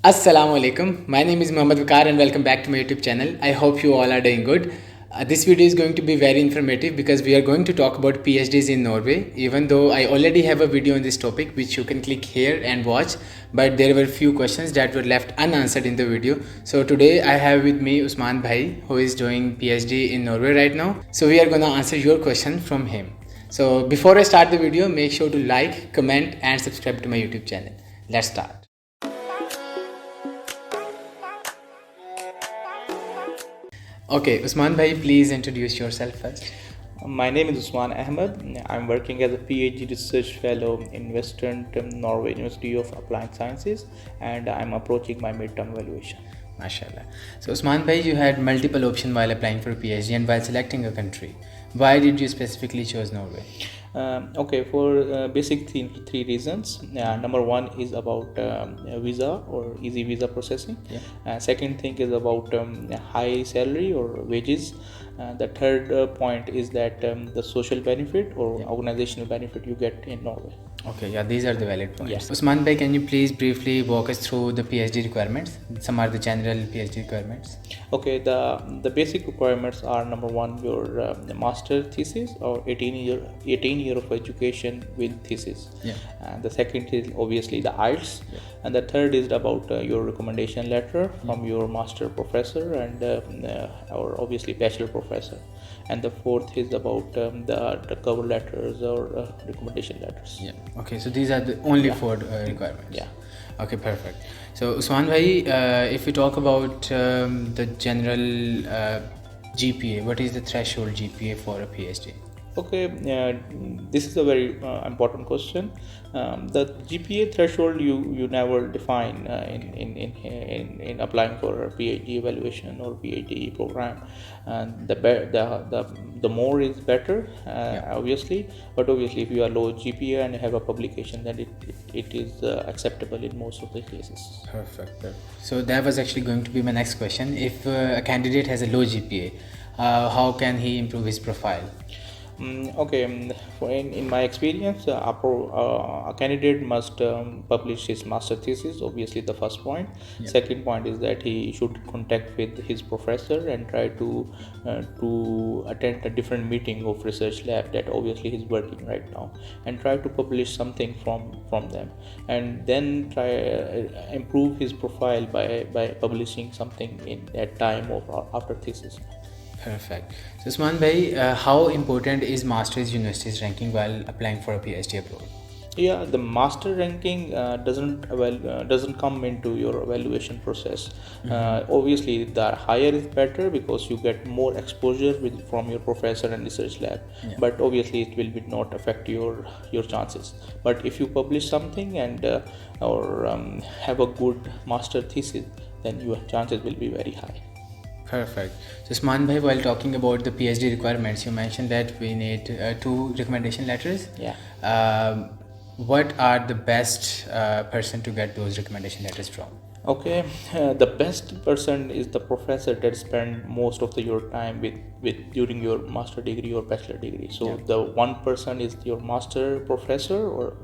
Assalamu alaikum. My name is Muhammad Vakar and welcome back to my YouTube channel. I hope you all are doing good. This video is going to be very informative because we are going to talk about PhDs in Norway. Even though I already have a video on this topic which you can click here and watch, but there were few questions that were left unanswered in the video. So today I have with me Usman bhai, who is doing PhD in Norway right now. So we are gonna answer your question from him. So before I start the video, make sure to like, comment and subscribe to my YouTube channel. Let's start. Okay, Usman bhai, please introduce yourself first. My name is Usman Ahmed. I'm working as a Ph.D. research fellow in Western Norway University of Applied Sciences, and I'm approaching my midterm evaluation. MashaAllah. So Usman bhai, you had multiple options while applying for a PhD and while selecting a country. Why did you specifically choose Norway? For basic three reasons. Number one is about visa or easy visa processing. Second thing is about high salary or wages. The third point is that the social benefit or organizational benefit you get in Norway. Okay, yeah, these are the valid points. Yes. Usman bhai, can you please briefly walk us through the PhD requirements? Some are the general PhD requirements. Okay, the basic requirements are: number one, your master thesis or 18 year of education with thesis. And the second is obviously the IELTS. And the third is about your recommendation letter from your master professor and or obviously bachelor professor. And the fourth is about the cover letters or recommendation letters. Okay, so these are the only four requirements. Okay, perfect. So Usman bhai, if we talk about the general GPA, what is the threshold GPA for a PhD? Okay, this is a very important question. The GPA threshold you never define in applying for a PhD evaluation or PhD program. And the more is better, obviously. But obviously, if you are low GPA and have a publication, then it is acceptable in most of the cases. Perfect. So that was actually going to be my next question. If a candidate has a low GPA, how can he improve his profile? In my experience, a candidate must publish his master thesis, obviously the first point. Second point is that he should contact with his professor and try to attend a different meeting of research lab that obviously he's working right now, and try to publish something from them, and then try improve his profile by publishing something in that time or after thesis. Perfect. So Usman bhai, how important is Masteries universities ranking while applying for a PhD abroad? The master ranking doesn't come into your evaluation process. Obviously, the higher is better because you get more exposure from your professor and research lab. But obviously, it will not affect your chances. But if you publish something and have a good master thesis, then your chances will be very high. Perfect. So Usman bhai, while talking about the PhD requirements, you mentioned that we need 2 recommendation letters. What are the best person to get those recommendation letters from? Okay, the best person is the professor that spend most of your time with during your master degree or bachelor degree. So the one person is your master professor or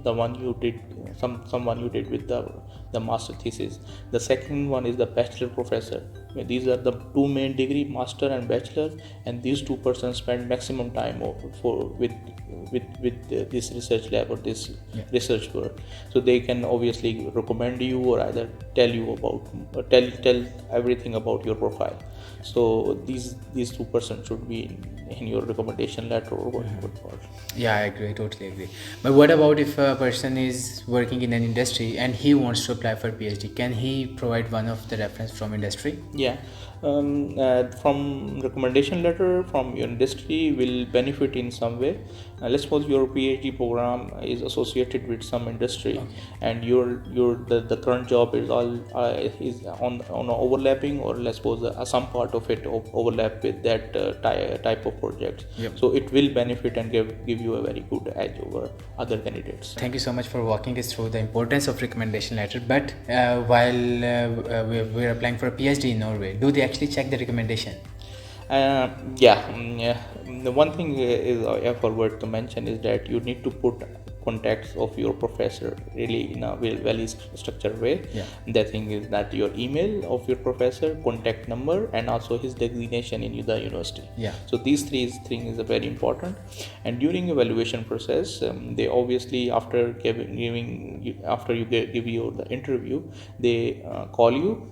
the one you did someone you did with the master thesis. The second one is the bachelor professor. These are the two main degree, master and bachelor, and these two persons spend maximum time with this research lab or this research work. So they can obviously recommend you or either tell you about or tell everything about your profile. So these two persons should be in your recommendation letter or whatever. I agree, totally agree. But what about if a person is working in an industry and he wants to apply for PhD? Can he provide one of the reference from industry? From recommendation letter from your industry will benefit in some way. Let's suppose your PhD program is associated with some industry, and the current job is is on overlapping, or let's suppose some part of it overlap with that type of project. So it will benefit and give you a very good edge over other candidates. Thank you so much for walking us through the importance of recommendation letter. But while we're applying for a PhD in Norway, do they actually check the recommendation? The one thing is I forgot to mention is that you need to put contacts of your professor really in a very structured way. The thing is that your email of your professor, contact number, and also his designation in the university. So these three things are very important. And during evaluation process, they obviously after give you the interview, they call you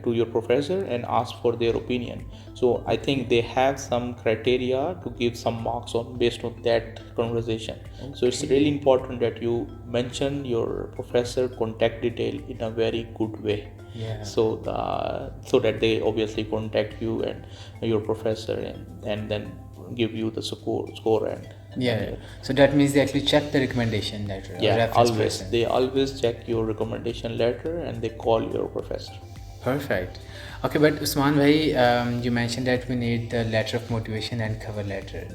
to your professor and ask for their opinion. So I think they have some criteria to give some marks on based on that conversation. So it's really important that you mention your professor contact detail in a very good way. So that they obviously contact you and your professor and then give you the score and so that means they actually check the recommendation letter. They always check your recommendation letter and they call your professor. Perfect. Okay, but Usman bhai, you mentioned that we need the letter of motivation and cover letter.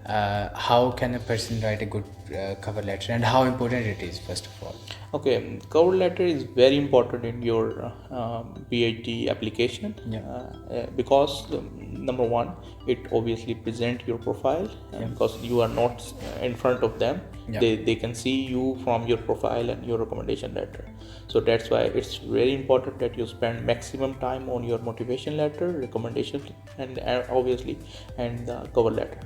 How can a person write a good cover letter, and how important it is, first of all? Okay, cover letter is very important in your PhD application because number one, it obviously present your profile because you are not in front of them. They can see you from your profile and your recommendation letter. So that's why it's very important that you spend maximum time on your motivation letter, recommendation, and obviously and the cover letter.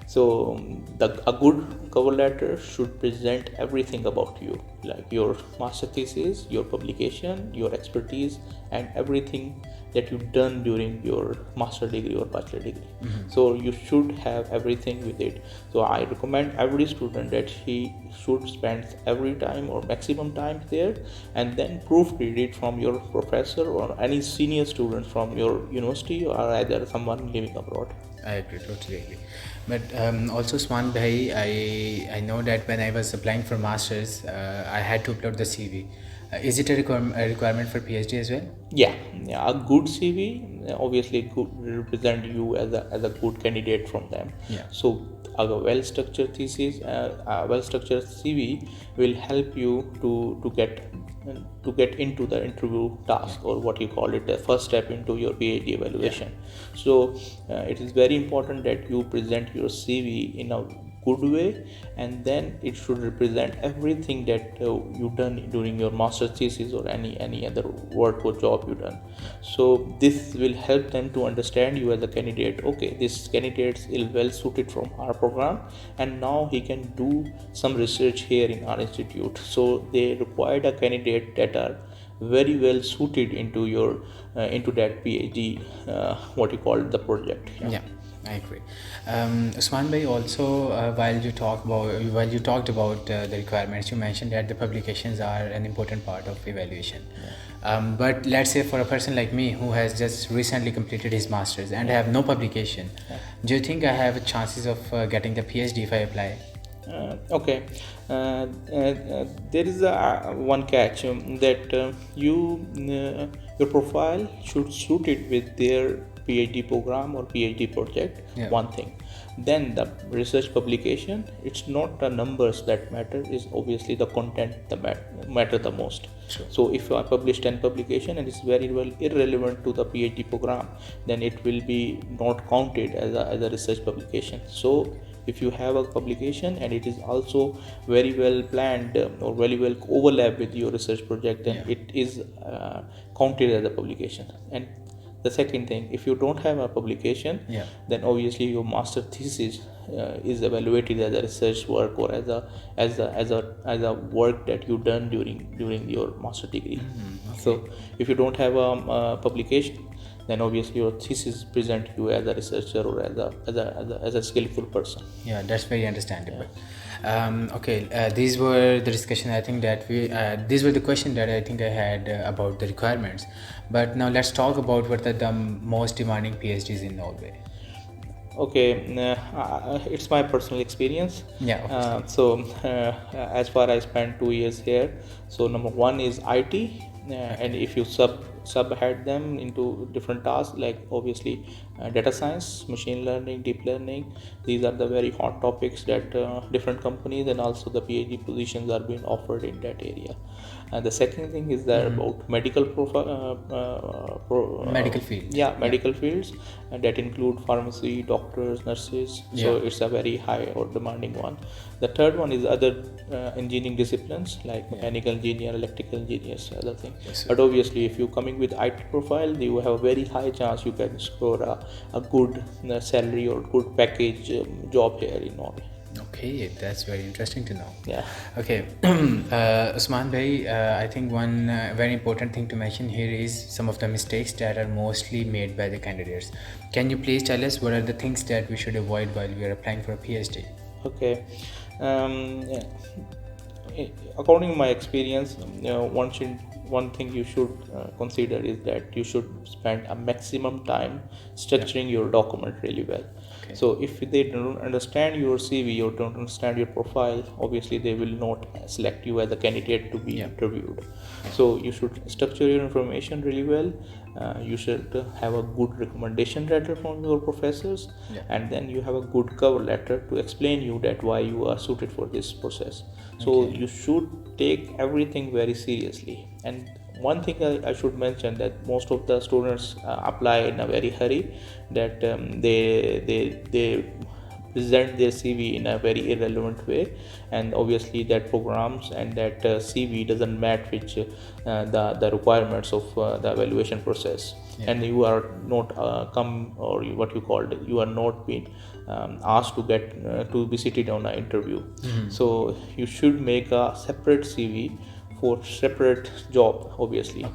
So a good cover letter should present everything about you, like your master thesis, your publication, your expertise, and everything that you've done during your master degree or bachelor degree. So you should have everything with it. So I recommend every student that he should spend every time or maximum time there and then proofread it from your professor or any senior student from your university or either someone living abroad. I agree, totally agree. But also Usman bhai, I know that when I was applying for masters, I had to upload the CV. Is it a requirement for PhD as well? Yeah, a good CV obviously could represent you as a good candidate from them. So a well-structured thesis, a well-structured CV will help you to get into the interview task or what you call it, the first step into your PhD evaluation. So it is very important that you present your CV in a good way, and then it should represent everything that you've done during your master's thesis or any other work or job you've done. So this will help them to understand you as a candidate. Okay, this candidate is well suited from our program, and now he can do some research here in our institute. So they required a candidate that are very well suited into your into that PhD what you call the project. I agree. Usman bhai, also while you talked about the requirements, you mentioned that the publications are an important part of evaluation. But let's say for a person like me who has just recently completed his masters and have no publication, do you think I have chances of getting the PhD if I apply? Okay, there is one catch that your profile should suit it with their PhD program or PhD project. One thing, then the research publication, it's not the numbers that matter, is obviously the content that matter the most. So if I publish 10 publication and it's very well irrelevant to the PhD program, then it will be not counted as a research publication. So if you have a publication and it is also very well planned or very well overlap with your research project, then it is counted as a publication. And the second thing, if you don't have a publication, then obviously your master thesis is evaluated as a research work or as a work that you done during your master degree. So if you don't have a publication, then obviously your thesis present you as a researcher or as a skillful person. That's very understandable. These were the discussion I think that these were the questions that I think I had about the requirements. But now let's talk about what are the most demanding PhDs in Norway. Okay, it's my personal experience. As far I spent 2 years here, so number one is IT, and if you subhead them into different tasks, like obviously data science, machine learning, deep learning. These are the very hot topics that different companies and also the PhD positions are being offered in that area. And the second thing is that about medical Medical field. medical fields, and that include pharmacy, doctors, nurses. So it's a very high or demanding one. The third one is other engineering disciplines like mechanical engineer, electrical engineers, other things. But obviously, if you're coming with IT profile, you have a very high chance you can score a good salary or good package job here in Norway. Okay, that's very interesting to know. Yeah. Okay, Usman bhai, I think one very important thing to mention here is some of the mistakes that are mostly made by the candidates. Can you please tell us what are the things that we should avoid while we are applying for a PhD? Okay. Yeah. According to my experience, one thing you should consider is that you should spend a maximum time structuring your document really well. Okay. So if they don't understand your CV or don't understand your profile, obviously they will not select you as a candidate to be interviewed. So you should structure your information really well. You should have a good recommendation letter from your professors, and then you have a good cover letter to explain you that why you are suited for this process. So you should take everything very seriously. And one thing I should mention, that most of the students apply in a very hurry, that they present their CV in a very irrelevant way, and obviously that programs and that CV doesn't match with the requirements of the evaluation process, and you are not what you called, you are not being asked to get to be seated on an interview. So you should make a separate CV for separate job, obviously,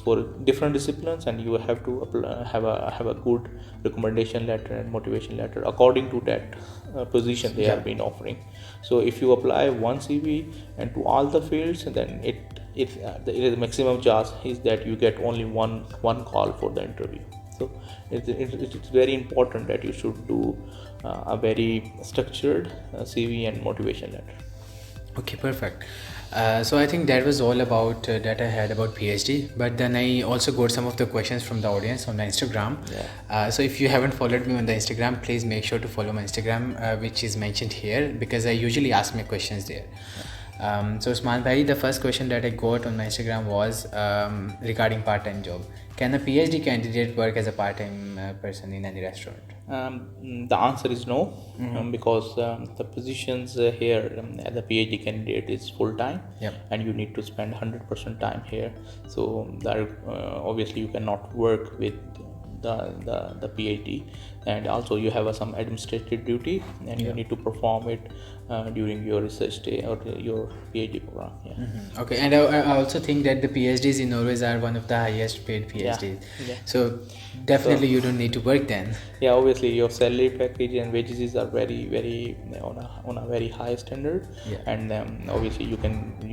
for different disciplines, and you have to have a good recommendation letter and motivation letter according to that position they have been offering. So if you apply one CV and to all the fields, then the maximum chance is that you get only one call for the interview. So it's very important that you should do a very structured CV and motivation letter. Okay, perfect. So I think that was all about that I had about PhD, but then I also got some of the questions from the audience on my Instagram. So if you haven't followed me on the Instagram, please make sure to follow my Instagram, which is mentioned here, because I usually ask my questions there. So Usman bhai, the first question that I got on my Instagram was regarding part-time job. Can a PhD candidate work as a part-time person in any restaurant? The answer is no, because the positions here as a PhD candidate is full-time, and you need to spend 100% time here. So that obviously you cannot work with the PhD, and also you have some administrative duty, and you need to perform it during your research day or your PhD program. Okay, and I also think that the PhDs in Norway are one of the highest paid PhDs. So definitely you don't need to work then. Yeah, obviously your salary package and wages are very on a very high standard, and obviously you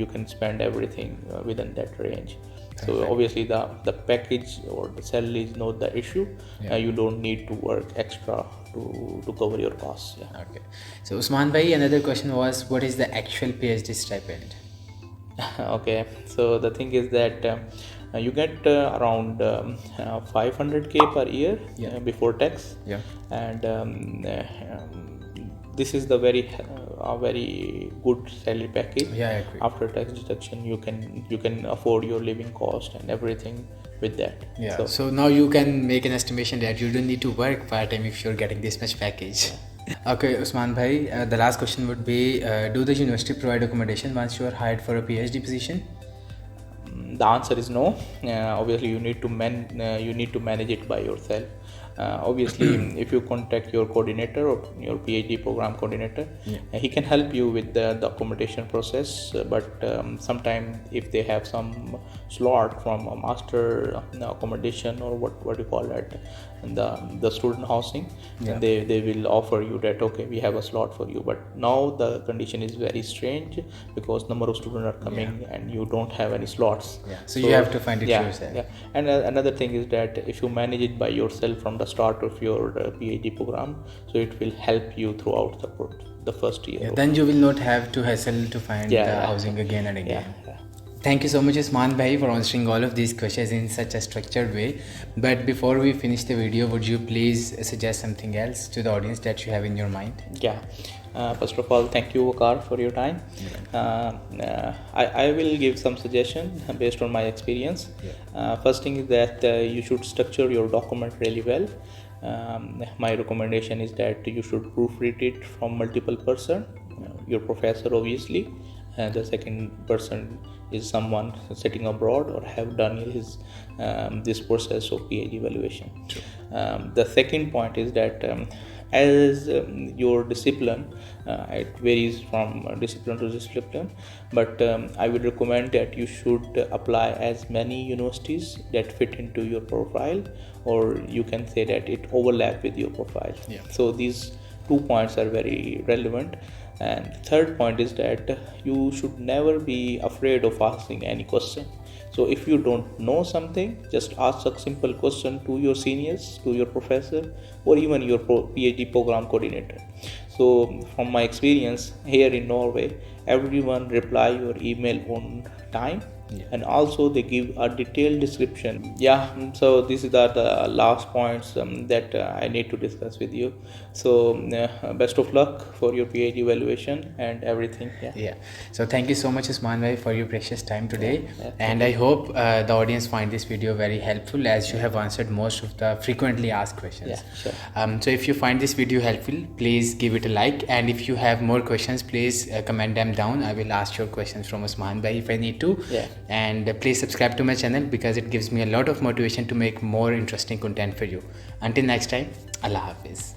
can spend everything within that range. So obviously the package or the salary is not the issue. You don't need to work extra to cover your costs. Okay. So Usman bhai, another question was, what is the actual PhD stipend? Okay, so the thing is that you get around 500K per year before tax, and this is the very good salary package. I agree. After tax deduction, you can afford your living cost and everything with that. So now you can make an estimation that you don't need to work part-time if you're getting this much package. Okay, Usman bhai, the last question would be, do the university provide accommodation once you are hired for a PhD position? The answer is no. Obviously you need to manage it by yourself. Obviously if you contact your coordinator or your PhD program coordinator, he can help you with the accommodation process, but sometimes if they have some slot from a master accommodation or what you call that, the student housing, they will offer you that, okay, we have a slot for you. But now the condition is very strange because number of students are coming and you don't have any slots. So you have to find it yourself. And another thing is that if you manage it by yourself from the start of your PhD program, so it will help you throughout the first year. Then you will not have to hassle to find the housing again and again. Thank you so much, Usman bhai, for answering all of these questions in such a structured way. But before we finish the video, would you please suggest something else to the audience that you have in your mind? Yeah. First of all, thank you, Wakar, for your time. I will give some suggestion based on my experience. First thing is that you should structure your document really well. My recommendation is that you should proofread it from multiple person. Your professor, obviously, and the second person is someone sitting abroad or have done his this process of PhD evaluation. The second point is that as your discipline, it varies from discipline to discipline, but I would recommend that you should apply as many universities that fit into your profile, or you can say that it overlap with your profile. So these 2 points are very relevant. And third point is that you should never be afraid of asking any question. So if you don't know something, just ask a simple question to your seniors, to your professor, or even your PhD program coordinator. So from my experience here in Norway, everyone reply your email on time. And also they give a detailed description. So these are the last points that I need to discuss with you. So best of luck for your PhD evaluation and everything. So thank you so much, Usman bhai, for your precious time today. And I hope the audience find this video very helpful, as you have answered most of the frequently asked questions. So if you find this video helpful, please give it a like, and if you have more questions, please comment them down. I will ask your questions from Usman bhai if I need to. And please subscribe to my channel, because it gives me a lot of motivation to make more interesting content for you. Until next time, Allah Hafiz.